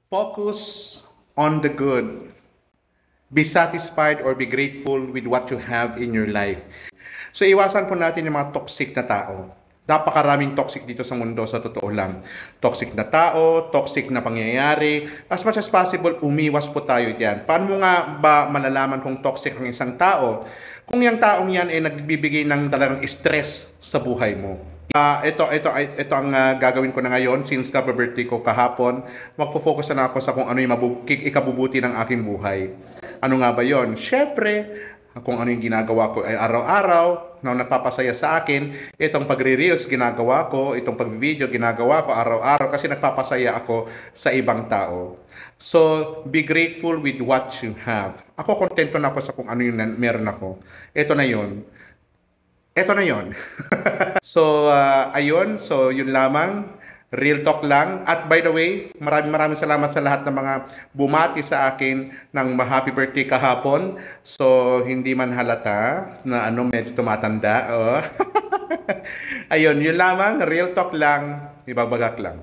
Focus on the good. Be satisfied or be grateful with what you have in your life. So iwasan po natin yung mga toxic na tao. Napakaraming toxic dito sa mundo, sa totoo lang. Toxic na tao, toxic na pangyayari. As much as possible, umiwas po tayo diyan. Paano mo nga ba malalaman kung toxic ang isang tao? Kung yung taong yan ay nagbibigay ng talagang stress sa buhay mo. Ito ang gagawin ko na ngayon since birthday ko kahapon. Magfo-focus na ako sa kung ano yung ikabubuti ng aking buhay. Ano nga ba yon? Syempre, kung ano yung ginagawa ko ay araw-araw na nagpapasaya sa akin. Itong pagre-reels ginagawa ko, itong pag-video ginagawa ko araw-araw kasi nagpapasaya ako sa ibang tao. So, be grateful with what you have. Ako kontento na ako sa kung ano yung meron ako. Ito na yon. Ito na yon. So, ayun. So, yun lamang. Real talk lang. At by the way, maraming salamat sa lahat ng mga bumati sa akin ng happy birthday kahapon. So, hindi man halata na medyo tumatanda. Oh. Ayun, yun lamang. Real talk lang. Ibabagak lang.